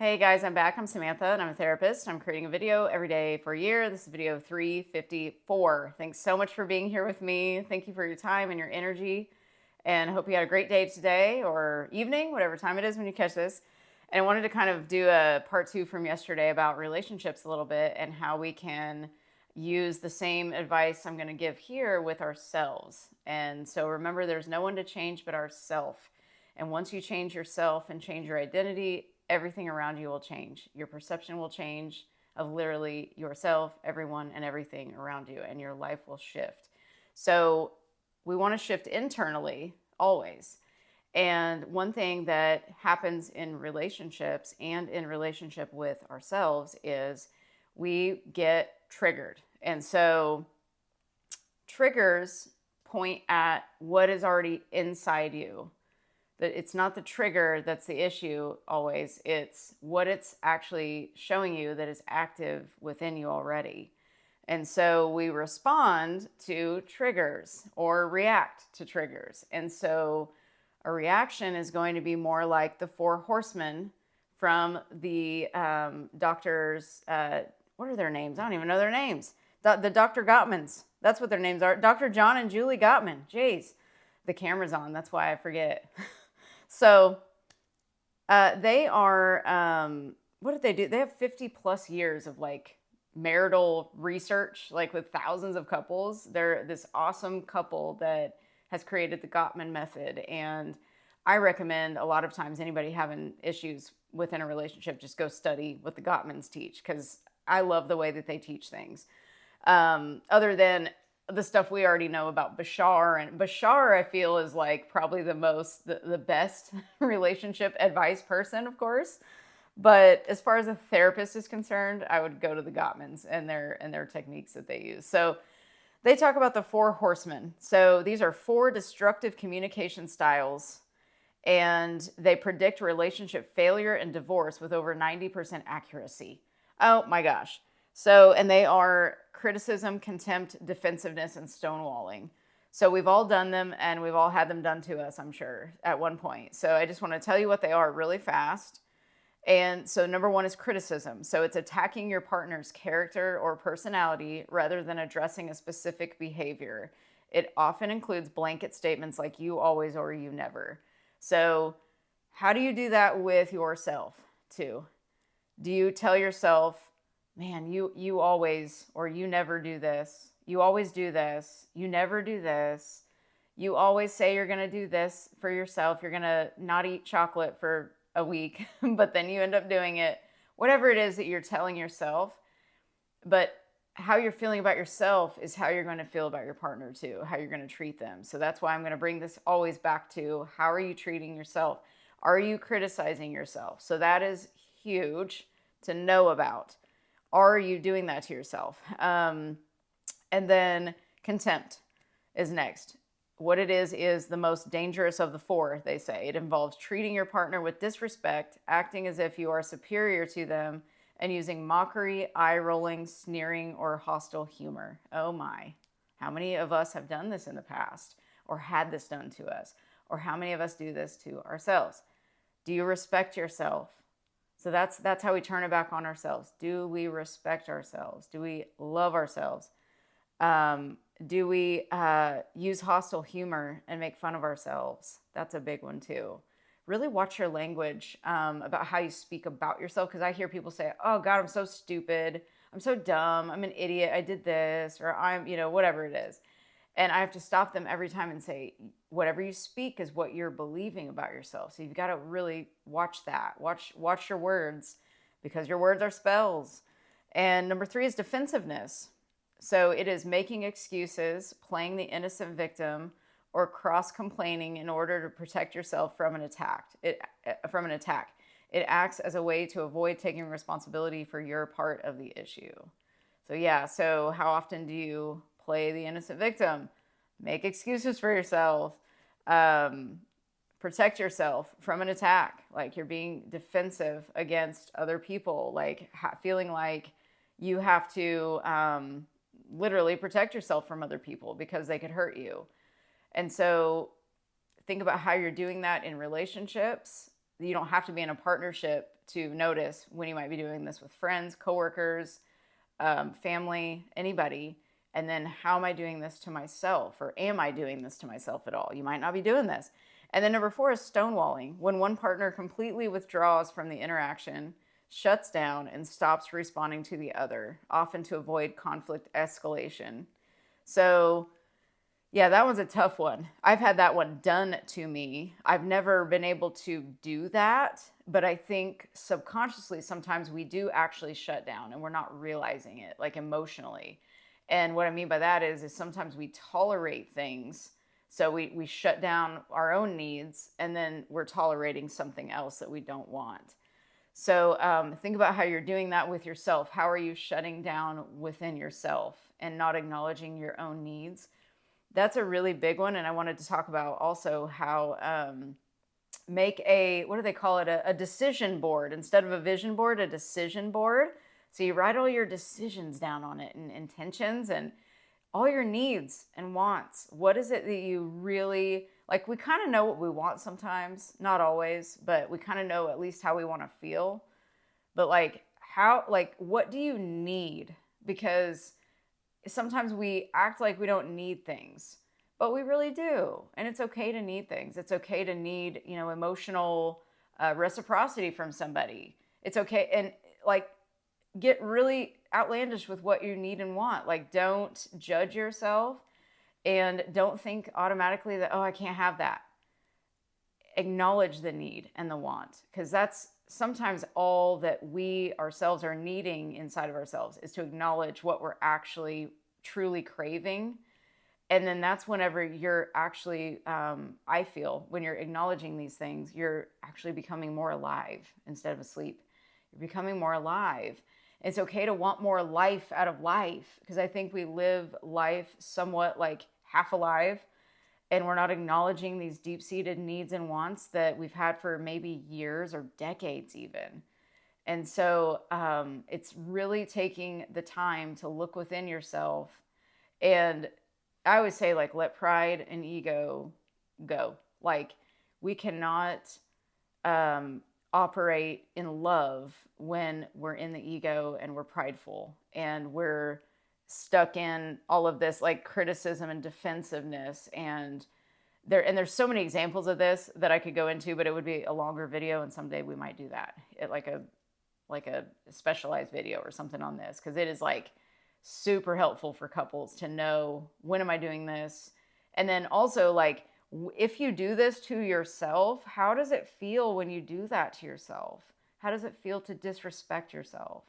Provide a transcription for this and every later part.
Hey guys, I'm back. I'm Samantha and I'm a therapist. I'm creating a video every day for a year. This is video 354. Thanks so much for being here with me. Thank you for your time and your energy. And I hope you had a great day today or evening, whatever time it is when you catch this. And I wanted to kind of do a part 2 from yesterday about relationships a little bit and how we can use the same advice I'm going to give here with ourselves. And so remember, there's no one to change but ourself. And once you change yourself and change your identity, everything around you will change. Your perception will change of literally yourself, everyone, and everything around you, and your life will shift. So we want to shift internally always. And one thing that happens in relationships and in relationship with ourselves is we get triggered. And so triggers point at what is already inside you. That it's not the trigger that's the issue always. It's what it's actually showing you that is active within you already. And so we respond to triggers or react to triggers. And so a reaction is going to be more like the four horsemen from the doctors. What are their names? I don't even know their names. The Dr. Gottmans. That's what their names are. Dr. John and Julie Gottman. Jeez, the camera's on. That's why I forget. So they are, what did they do? They have 50 plus years of like marital research, like with thousands of couples. They're this awesome couple that has created the Gottman method. And I recommend a lot of times anybody having issues within a relationship, just go study what the Gottmans teach, because I love the way that they teach things. Other than the stuff we already know about Bashar, and Bashar I feel is like probably the best relationship advice person, of course. But as far as a therapist is concerned, I would go to the Gottmans and their techniques that they use. So they talk about the four horsemen. So these are 4 destructive communication styles, and they predict relationship failure and divorce with over 90% accuracy. Oh my gosh. So, and they are criticism, contempt, defensiveness, and stonewalling. So we've all done them and we've all had them done to us, I'm sure, at one point. So I just want to tell you what they are really fast. And so number 1 is criticism. So it's attacking your partner's character or personality rather than addressing a specific behavior. It often includes blanket statements like you always or you never. So how do you do that with yourself too? Do you tell yourself, man, you always, or you never do this. You always do this. You never do this. You always say you're going to do this for yourself. You're going to not eat chocolate for a week, but then you end up doing it. Whatever it is that you're telling yourself, but how you're feeling about yourself is how you're going to feel about your partner too, how you're going to treat them. So that's why I'm going to bring this always back to, how are you treating yourself? Are you criticizing yourself? So that is huge to know about. Are you doing that to yourself? And then contempt is next. What it is the most dangerous of the 4, they say. It involves treating your partner with disrespect, acting as if you are superior to them, and using mockery, eye-rolling, sneering, or hostile humor. Oh my. How many of us have done this in the past or had this done to us? Or how many of us do this to ourselves? Do you respect yourself? So that's how we turn it back on ourselves. Do we respect ourselves? Do we love ourselves? Do we use hostile humor and make fun of ourselves? That's a big one too. Really watch your language about how you speak about yourself, because I hear people say, oh God, I'm so stupid. I'm so dumb. I'm an idiot. I did this, or I'm, whatever it is. And I have to stop them every time and say, whatever you speak is what you're believing about yourself. So you've got to really watch that. Watch your words, because your words are spells. And number 3 is defensiveness. So it is making excuses, playing the innocent victim, or cross-complaining in order to protect yourself from an attack. It acts as a way to avoid taking responsibility for your part of the issue. So yeah, so how often do you play the innocent victim? Make excuses for yourself. Protect yourself from an attack. Like you're being defensive against other people, like feeling like you have to literally protect yourself from other people because they could hurt you. And so think about how you're doing that in relationships. you don't have to be in a partnership to notice when you might be doing this with friends, coworkers, family, anybody. And then how am I doing this to myself? Or am I doing this to myself at all? You might not be doing this. And then number 4 is stonewalling. When one partner completely withdraws from the interaction, shuts down, and stops responding to the other, often to avoid conflict escalation. So yeah, that one's a tough one. I've had that one done to me. I've never been able to do that, but I think subconsciously sometimes we do actually shut down and we're not realizing it, like emotionally. And what I mean by that is sometimes we tolerate things. So we shut down our own needs and then we're tolerating something else that we don't want. So think about how you're doing that with yourself. How are you shutting down within yourself and not acknowledging your own needs? That's a really big one. And I wanted to talk about also how make a, what do they call it? A decision board. Instead of a vision board, a decision board. So you write all your decisions down on it and intentions and all your needs and wants. What is it that you really, like, we kind of know what we want sometimes, not always, but we kind of know at least how we want to feel. But like, how, like, what do you need? Because sometimes we act like we don't need things, but we really do. And it's okay to need things. It's okay to need, emotional reciprocity from somebody. It's okay. And like, get really outlandish with what you need and want. Like, don't judge yourself and don't think automatically that, oh, I can't have that. Acknowledge the need and the want, because that's sometimes all that we ourselves are needing inside of ourselves, is to acknowledge what we're actually truly craving. And then that's whenever you're actually, I feel, when you're acknowledging these things, you're actually becoming more alive instead of asleep. You're becoming more alive. It's okay to want more life out of life, because I think we live life somewhat like half alive, and we're not acknowledging these deep-seated needs and wants that we've had for maybe years or decades even. And so it's really taking the time to look within yourself. And I always say, like, let pride and ego go. Like, we cannot operate in love when we're in the ego and we're prideful and we're stuck in all of this like criticism and defensiveness. And there's so many examples of this that I could go into, but it would be a longer video, and someday we might do that, like a specialized video or something on this, because it is like super helpful for couples to know, when am I doing this? And then also, like, if you do this to yourself, how does it feel when you do that to yourself? How does it feel to disrespect yourself?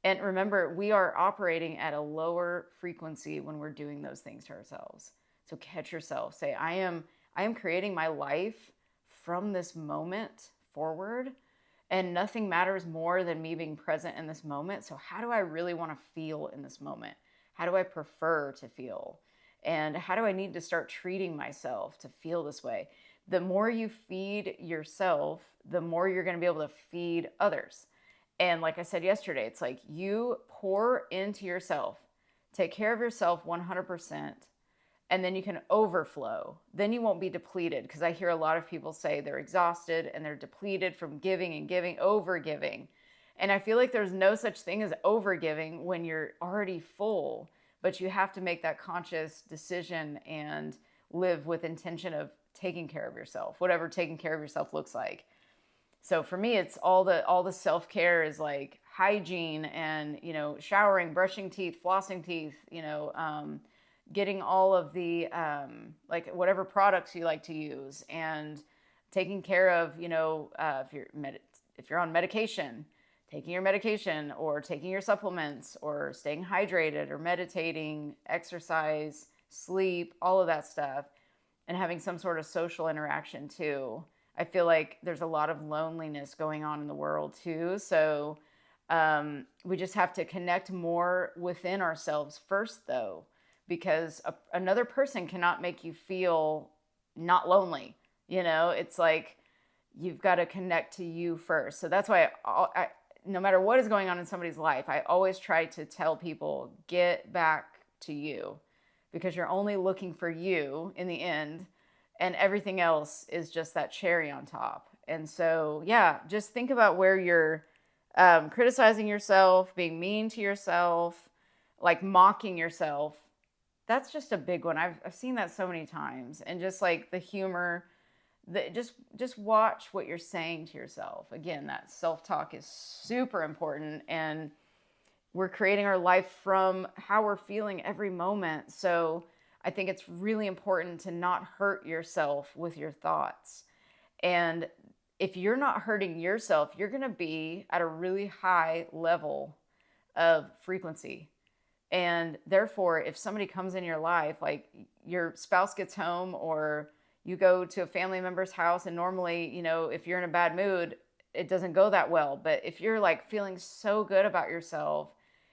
And remember, we are operating at a lower frequency when we're doing those things to ourselves. So catch yourself. Say, I am creating my life from this moment forward, and nothing matters more than me being present in this moment. So how do I really want to feel in this moment? How do I prefer to feel? And how do I need to start treating myself to feel this way? The more you feed yourself, the more you're going to be able to feed others. And like I said yesterday, it's like you pour into yourself, take care of yourself 100%, and then you can overflow. Then you won't be depleted, because I hear a lot of people say they're exhausted and they're depleted from giving and giving, over giving. And I feel like there's no such thing as over giving when you're already full. But you have to make that conscious decision and live with intention of taking care of yourself, whatever taking care of yourself looks like. So for me, it's all the self-care is like hygiene and, showering, brushing teeth, flossing teeth, getting all of the, like whatever products you like to use, and taking care of, if you're on medication, taking your medication, or taking your supplements, or staying hydrated, or meditating, exercise, sleep, all of that stuff, and having some sort of social interaction too. I feel like there's a lot of loneliness going on in the world too. So we just have to connect more within ourselves first, though, because another person cannot make you feel not lonely. It's like you've got to connect to you first. So that's why I no matter what is going on in somebody's life, I always try to tell people, get back to you, because you're only looking for you in the end, and everything else is just that cherry on top. And so, yeah, just think about where you're criticizing yourself, being mean to yourself, like mocking yourself. That's just a big one. I've seen that so many times. And just like the humor, just watch what you're saying to yourself. Again, that self-talk is super important, and we're creating our life from how we're feeling every moment. So I think it's really important to not hurt yourself with your thoughts. And if you're not hurting yourself, you're going to be at a really high level of frequency. And therefore, if somebody comes in your life, like your spouse gets home, or you go to a family member's house, and normally, if you're in a bad mood, it doesn't go that well. But if you're like feeling so good about yourself,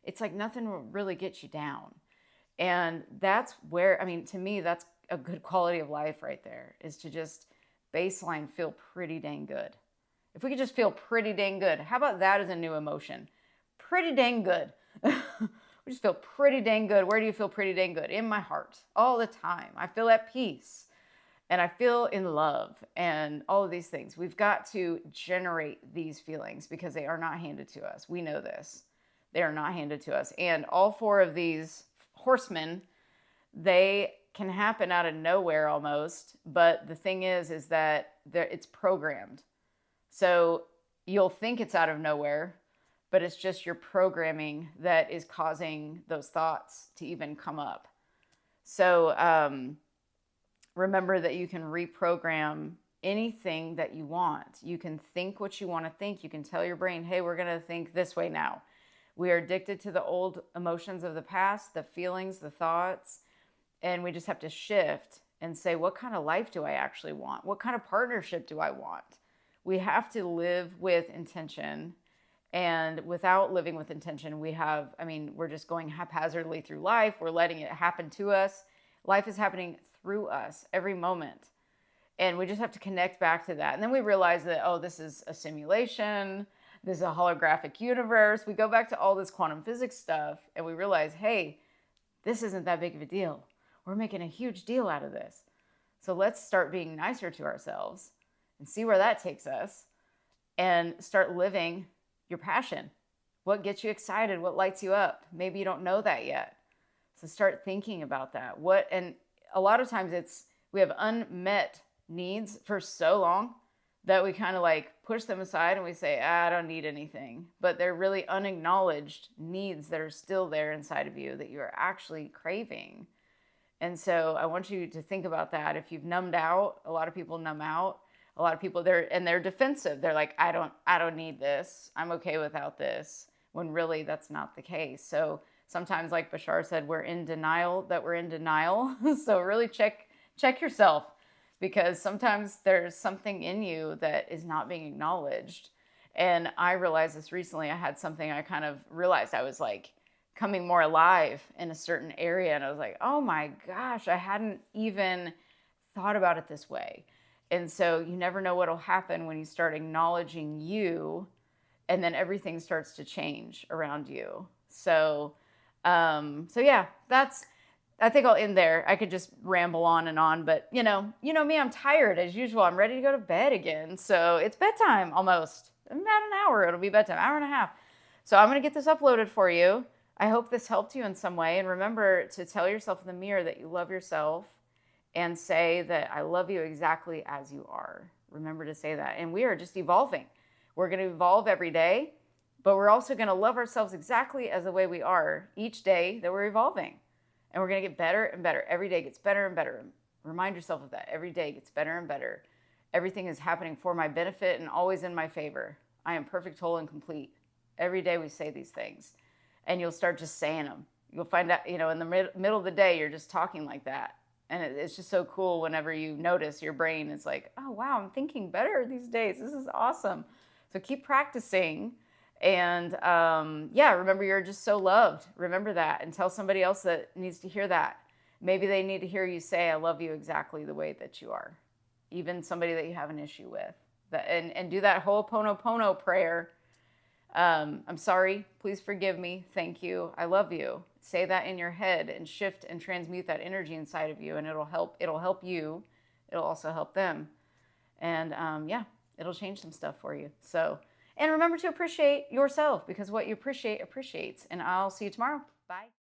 it's like nothing will really get you down. And that's where, to me, that's a good quality of life right there, is to just baseline feel pretty dang good. If we could just feel pretty dang good, how about that as a new emotion? Pretty dang good. We just feel pretty dang good. Where do you feel pretty dang good? In my heart, all the time. I feel at peace, and I feel in love, and all of these things. We've got to generate these feelings because they are not handed to us. We know this. They are not handed to us. And all four of these horsemen, they can happen out of nowhere almost. But the thing is that it's programmed. So you'll think it's out of nowhere, but it's just your programming that is causing those thoughts to even come up. So remember that you can reprogram anything that you want. You can think what you want to think. You can tell your brain, hey, we're going to think this way now. We are addicted to the old emotions of the past, the feelings, the thoughts, and we just have to shift and say, what kind of life do I actually want? What kind of partnership do I want? We have to live with intention, and without living with intention, we're just going haphazardly through life. We're letting it happen to us. Life is happening through us every moment, and we just have to connect back to that. And then we realize that, this is a simulation. This is a holographic universe. We go back to all this quantum physics stuff, and we realize, hey, this isn't that big of a deal. We're making a huge deal out of this. So let's start being nicer to ourselves and see where that takes us, and start living your passion. What gets you excited? What lights you up? Maybe you don't know that yet. So start thinking about that. And a lot of times we have unmet needs for so long that we kind of like push them aside and we say, I don't need anything. But they're really unacknowledged needs that are still there inside of you that you are actually craving. And so I want you to think about that. If you've numbed out, a lot of people numb out. A lot of people, they're defensive. They're like, I don't need this. I'm okay without this. When really that's not the case. So sometimes, like Bashar said, we're in denial that we're in denial. So really check yourself, because sometimes there's something in you that is not being acknowledged. And I realized this recently. I had something I kind of realized I was like coming more alive in a certain area. And I was like, oh my gosh, I hadn't even thought about it this way. And so you never know what'll happen when you start acknowledging you, and then everything starts to change around you. So yeah, I think I'll end there. I could just ramble on, but you know me, I'm tired as usual. I'm ready to go to bed again. So it's bedtime almost. In about an hour, it'll be bedtime, hour and a half. So I'm going to get this uploaded for you. I hope this helped you in some way. And remember to tell yourself in the mirror that you love yourself, and say that I love you exactly as you are. Remember to say that. And we are just evolving. We're going to evolve every day, but we're also going to love ourselves exactly as the way we are each day that we're evolving. And we're going to get better and better. Every day gets better and better. Remind yourself of that. Every day gets better and better. Everything is happening for my benefit and always in my favor. I am perfect, whole, and complete. Every day we say these things, and you'll start just saying them. You'll find out, in the middle of the day, you're just talking like that. And it's just so cool whenever you notice your brain is like, oh, wow, I'm thinking better these days. This is awesome. So keep practicing. And remember, you're just so loved. Remember that, and tell somebody else that needs to hear that. Maybe they need to hear you say, I love you exactly the way that you are. Even somebody that you have an issue with. And do that Ho'oponopono prayer. I'm sorry. Please forgive me. Thank you. I love you. Say that in your head and shift and transmute that energy inside of you, and it'll help you. It'll also help them. And it'll change some stuff for you. So, and remember to appreciate yourself, because what you appreciate appreciates. And I'll see you tomorrow. Bye.